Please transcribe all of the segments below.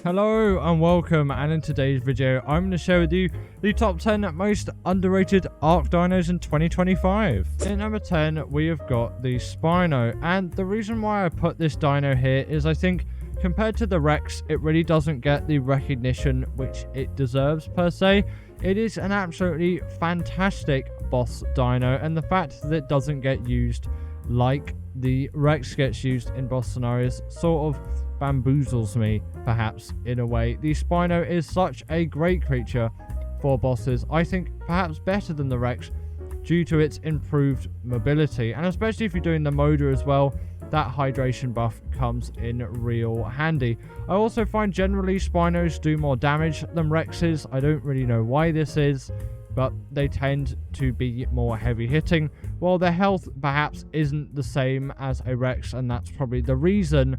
Hello and welcome, and in today's video I'm going to share with you the top 10 most underrated ARC dinos in 2025. In number 10 we have got the Spino, and the reason why I put this dino here is I think compared to the Rex it really doesn't get the recognition which it deserves per se. It is an absolutely fantastic boss dino, and the fact that it doesn't get used like the Rex gets used in boss scenarios sort of bamboozles me, perhaps, in a way. The Spino is such a great creature for bosses. I think perhaps better than the Rex due to its improved mobility, and especially if you're doing the Moda as well, that hydration buff comes in real handy. I also find generally Spinos do more damage than Rexes. I don't really know why this is, but they tend to be more heavy hitting, while their health perhaps isn't the same as a Rex, and that's probably the reason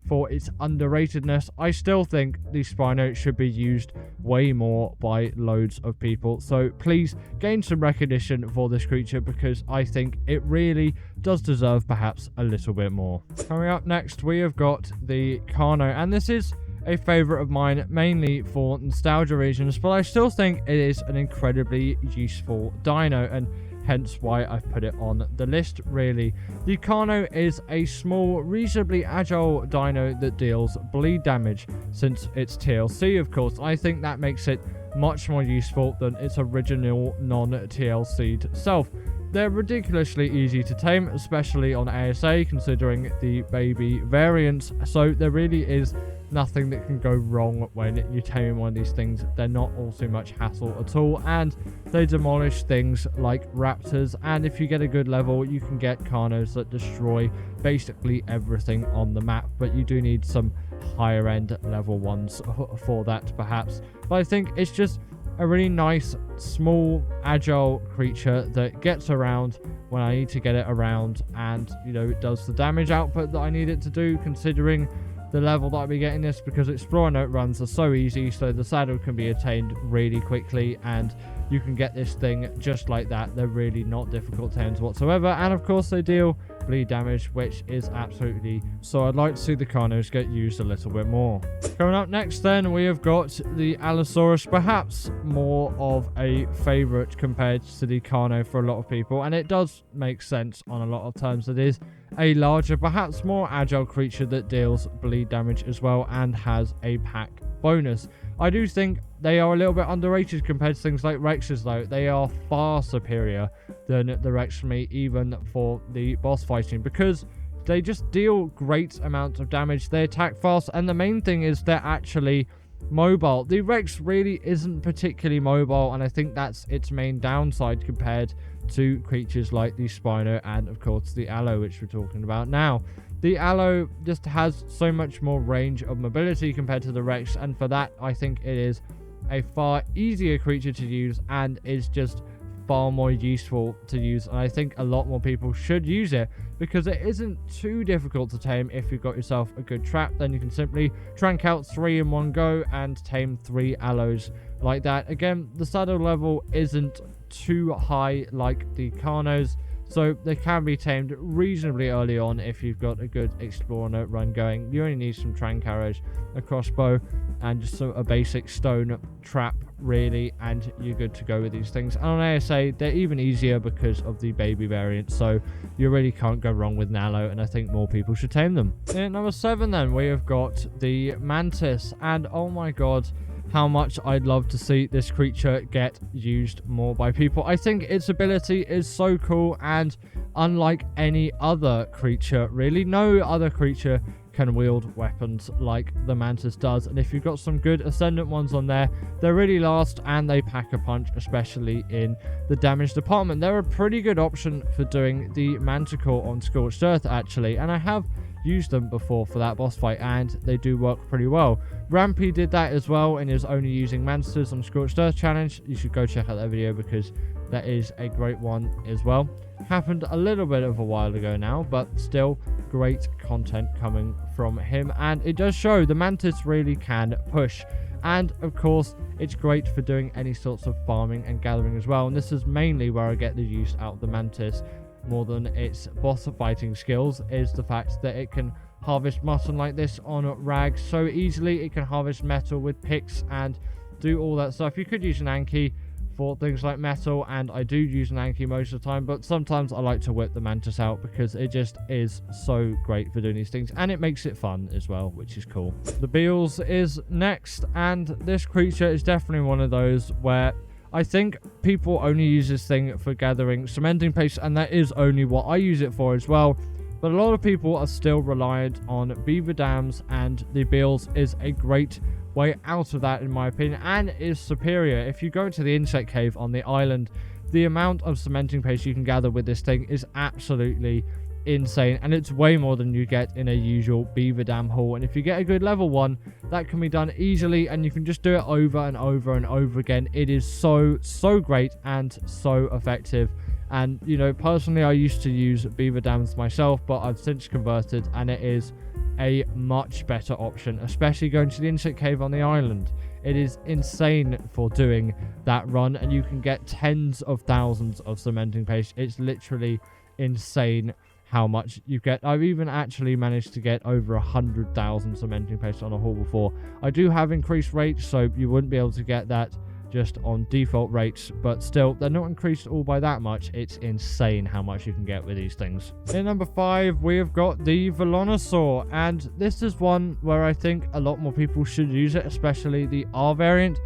for its underratedness. I still think the Spino should be used way more by loads of people, so please gain some recognition for this creature because I think it really does deserve perhaps a little bit more. Coming up next we have got the Caro, and this is a favorite of mine mainly for nostalgia reasons, but I still think it is an incredibly useful dino, and hence why I've put it on the list, really. The Caro is a small, reasonably agile dino that deals bleed damage since it's TLC, of course. I think that makes it much more useful than its original non-TLC'd self. They're ridiculously easy to tame, especially on ASA, considering the baby variants, so there really is nothing that can go wrong when you tame one of these things. They're not all too much hassle at all, and they demolish things like raptors, and if you get a good level you can get Caros that destroy basically everything on the map, but you do need some higher end level ones for that perhaps. But I think it's just a really nice, small, agile creature that gets around when I need to get it around, and you know, it does the damage output that I need it to do, considering the level that I'll be getting this, because Explorer Note runs are so easy, so the saddle can be attained really quickly and you can get this thing just like that. They're really not difficult tames whatsoever, and of course they deal bleed damage, which is absolutely, so I'd like to see the Caros get used a little bit more. Coming up next then we have got the Allosaurus, perhaps more of a favorite compared to the Caro for a lot of people, and it does make sense on a lot of terms. It is a larger, perhaps more agile creature that deals bleed damage as well and has a pack bonus. I do think they are a little bit underrated compared to things like Rexes though. They are far superior than the Rex for me, even for the boss fighting, because they just deal great amounts of damage. They attack fast, and the main thing is they're actually mobile. The Rex really isn't particularly mobile, and I think that's its main downside compared to creatures like the Spino and of course the Allo, which we're talking about now. The Allo just has so much more range of mobility compared to the Rex, and for that I think it is a far easier creature to use and is just far more useful to use, and I think a lot more people should use it because it isn't too difficult to tame. If you've got yourself a good trap, then you can simply trank out 3 in one go and tame 3 Allos like that. Again, the saddle level isn't too high like the Caros, so they can be tamed reasonably early on if you've got a good Explorer Note run going. You only need some trank arrows, a crossbow, and just a basic stone trap really, and you're good to go with these things. And on ASA they're even easier because of the baby variant, so you really can't go wrong with Nalo, and I think more people should tame them. In number 7 then we have got the Mantis, and oh my god, how much I'd love to see this creature get used more by people. I think its ability is so cool, and unlike any other creature really, no other creature can wield weapons like the Mantis does, and if you've got some good Ascendant ones on there, they really last and they pack a punch, especially in the damage department. They're a pretty good option for doing the Manticore on Scorched Earth actually, and I have used them before for that boss fight and they do work pretty well. Rampy did that as well in his only using Mantises on Scorched Earth challenge. You should go check out that video because that is a great one as well. Happened a little bit of a while ago now, but still great content coming from him, and it does show the Mantis really can push. And of course it's great for doing any sorts of farming and gathering as well, and this is mainly where I get the use out of the Mantis more than its boss fighting skills, is the fact that it can harvest mutton like this on rags so easily. It can harvest metal with picks and do all that stuff. You could use an Anki for things like metal, and I do use an Anki most of the time, but sometimes I like to whip the Mantis out because it just is so great for doing these things, and it makes it fun as well, which is cool. The Beals is next, and this creature is definitely one of those where I think people only use this thing for gathering cementing paste, and that is only what I use it for as well. But a lot of people are still reliant on beaver dams, and the Beals is a great way out of that, in my opinion, and is superior. If you go into the insect cave on the island, the amount of cementing paste you can gather with this thing is absolutely insane, and it's way more than you get in a usual beaver dam haul. And if you get a good level one, that can be done easily, and you can just do it over and over and over again. It is so great and so effective. And you know, personally, I used to use beaver dams myself, but I've since converted, and it is a much better option, especially going to the insect cave on the island. It is insane for doing that run, and you can get tens of thousands of cementing paste. It's literally insane how much you get. I've even actually managed to get over 100,000 cementing paste on a haul before. I do have increased rates, so you wouldn't be able to get that just on default rates, but still, they're not increased all by that much. It's insane how much you can get with these things. In number 5, we have got the Vonaur, and this is one where I think a lot more people should use it, especially the R variant,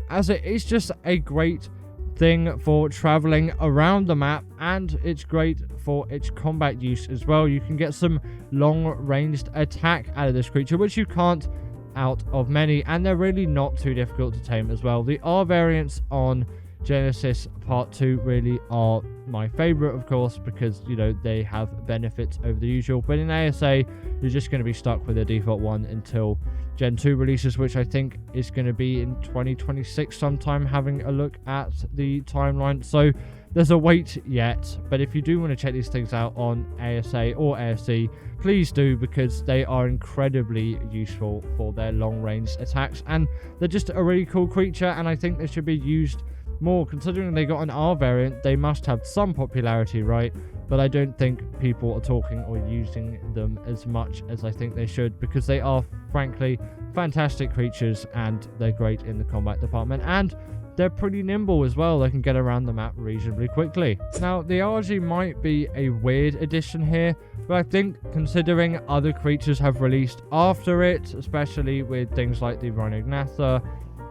as it is just a great thing for traveling around the map, and it's great for its combat use as well. You can get some long-ranged attack out of this creature, which you can't out of many, and they're really not too difficult to tame as well. The R variants on Genesis Part 2 really are my favorite, of course, because, you know, they have benefits over the usual. But in ASA, you're just going to be stuck with the default one until Gen 2 releases, which I think is going to be in 2026 sometime, having a look at the timeline. So there's a wait yet, but if you do want to check these things out on ASA or ASE, please do, because they are incredibly useful for their long-range attacks, and they're just a really cool creature, and I think they should be used more. Considering they got an R variant, they must have some popularity, right? But I don't think people are talking or using them as much as I think they should, because they are, frankly, fantastic creatures, and they're great in the combat department, and they're pretty nimble as well. They can get around the map reasonably quickly. Now, the RG might be a weird addition here, but I think considering other creatures have released after it, especially with things like the Rhinognatha,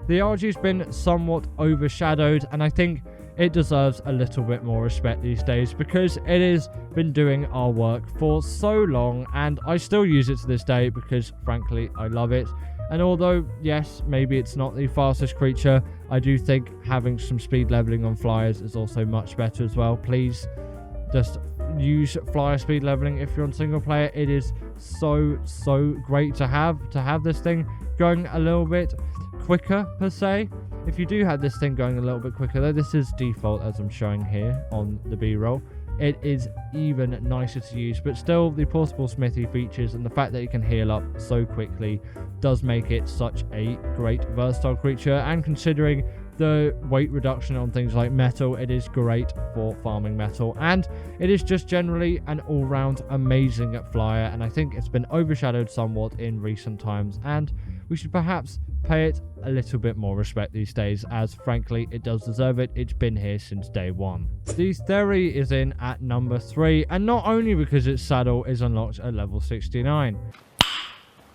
the RG's been somewhat overshadowed, and I think it deserves a little bit more respect these days, because it has been doing our work for so long, and I still use it to this day because, frankly, I love it. And although, yes, maybe it's not the fastest creature, I do think having some speed leveling on flyers is also much better as well. Please just use flyer speed leveling if you're on single player. It is so great to have this thing going a little bit quicker, per se. If you do have this thing going a little bit quicker, though, this is default as I'm showing here on the B-roll, it is even nicer to use. But still, the portable smithy features and the fact that it can heal up so quickly does make it such a great versatile creature. And considering the weight reduction on things like metal, it is great for farming metal, and it is just generally an all-round amazing flyer, and I think it's been overshadowed somewhat in recent times, and we should perhaps pay it a little bit more respect these days, as frankly it does deserve it. It's been here since day one. The Thea is in at number 3, and not only because its saddle is unlocked at level 69.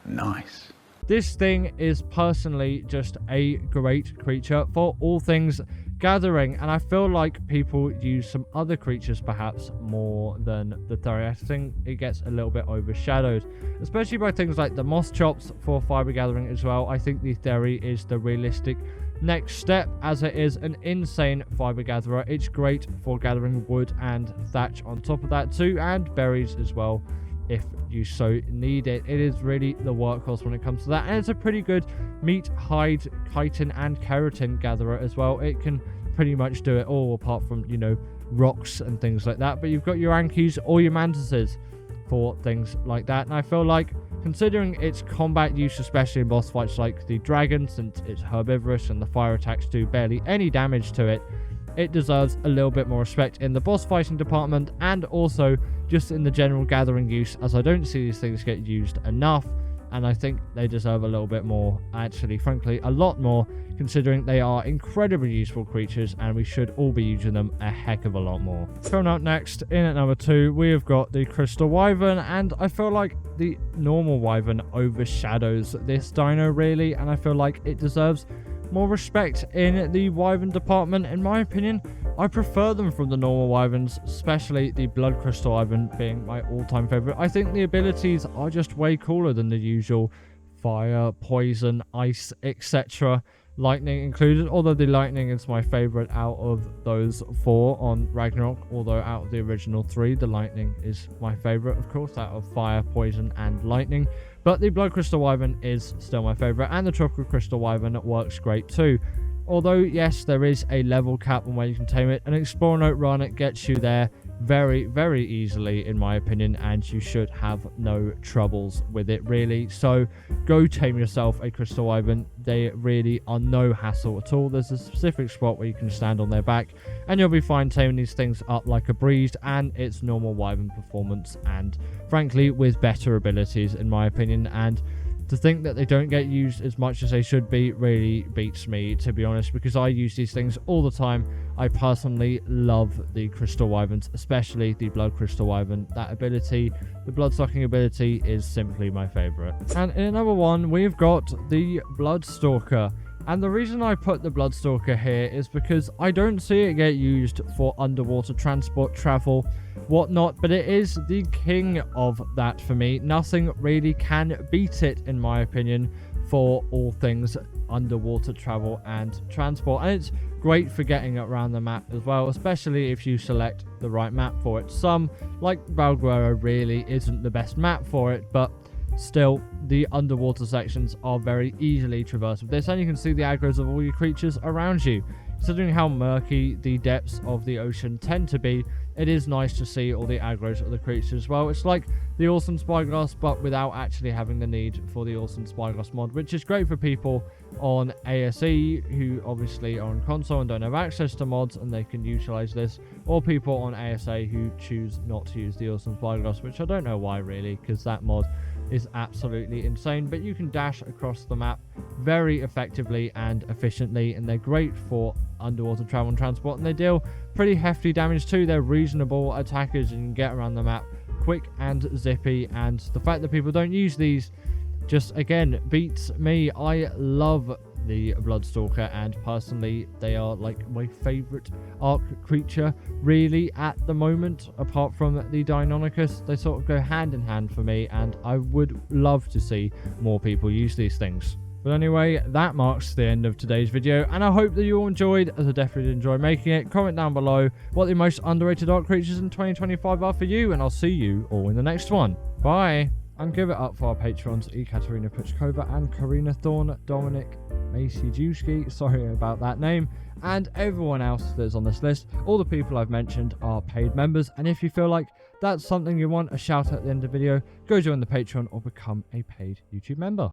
Nice. This thing is personally just a great creature for all things gathering, and I feel like people use some other creatures perhaps more than the Thea. I think it gets a little bit overshadowed, especially by things like the moss chops for fiber gathering as well. I think the Thea is the realistic next step, as it is an insane fiber gatherer. It's great for gathering wood and thatch on top of that too, and berries as well if you so need it. It is really the workhorse when it comes to that, and it's a pretty good meat, hide, chitin and keratin gatherer as well. It can pretty much do it all, apart from, you know, rocks and things like that. But you've got your Ankis or your Mantises for things like that, and I feel like, considering its combat use, especially in boss fights like the dragon, since it's herbivorous and the fire attacks do barely any damage to it, it deserves a little bit more respect in the boss fighting department and also just in the general gathering use, as I don't see these things get used enough, and I think they deserve a little bit more, actually, frankly, a lot more, considering they are incredibly useful creatures and we should all be using them a heck of a lot more. Coming up next, in at number 2, we have got the Crystal Wyvern, and I feel like the normal Wyvern overshadows this dino really, and I feel like it deserves more respect in the Wyvern department. In my opinion, I prefer them from the normal Wyverns, especially the Blood Crystal Wyvern being my all-time favorite. I think the abilities are just way cooler than the usual fire, poison, ice, etc. Lightning included, although the lightning is my favorite out of those 4 on Ragnarok, although out of the original 3, the lightning is my favorite, of course, out of fire, poison, and lightning. But the Blood Crystal Wyvern is still my favorite, and the Tropical Crystal Wyvern works great too. Although, yes, there is a level cap on where you can tame it. An Explorer Note run, it gets you there very, very easily, in my opinion, and you should have no troubles with it, really. So, go tame yourself a Crystal Wyvern. They really are no hassle at all. There's a specific spot where you can stand on their back, and you'll be fine taming these things up like a breeze, and it's normal Wyvern performance, and frankly, with better abilities, in my opinion, and to think that they don't get used as much as they should be really beats me, to be honest, because I use these things all the time. I personally love the Crystal Wyverns, especially the Blood Crystal Wyvern. That ability, the blood-sucking ability, is simply my favorite. And in number 1, we've got the Blood Stalker. And the reason I put the Blood Stalker here is because I don't see it get used for underwater transport, travel, whatnot, but it is the king of that for me. Nothing really can beat it, in my opinion, for all things underwater travel and transport. And it's great for getting around the map as well, especially if you select the right map for it. Some, like Valguero, really isn't the best map for it, but still, the underwater sections are very easily traversed with this, and you can see the aggros of all your creatures around you. Considering how murky the depths of the ocean tend to be, it is nice to see all the aggros of the creatures as well. It's like the Awesome Spyglass, but without actually having the need for the Awesome Spyglass mod, which is great for people on ASE who obviously are on console and don't have access to mods, and they can utilize this, or people on ASA who choose not to use the Awesome Spyglass, which I don't know why really, because that mod is absolutely insane. But you can dash across the map very effectively and efficiently, and they're great for underwater travel and transport, and they deal pretty hefty damage too. They're reasonable attackers and you can get around the map quick and zippy, and the fact that people don't use these just, again, beats me. I love the Bloodstalker, and personally they are like my favorite arc creature really at the moment, apart from the Deinonychus. They sort of go hand in hand for me, and I would love to see more people use these things. But anyway, that marks the end of today's video, and I hope that you all enjoyed, as I definitely enjoyed making it. Comment down below what the most underrated arc creatures in 2025 are for you, and I'll see you all in the next one. Bye! And give it up for our patrons, Ekaterina Puchkova and Karina Thorne, Dominic Maciejewski, sorry about that name, and everyone else that's on this list. All the people I've mentioned are paid members, and if you feel like that's something you want a shout out at the end of the video, go join the Patreon or become a paid YouTube member.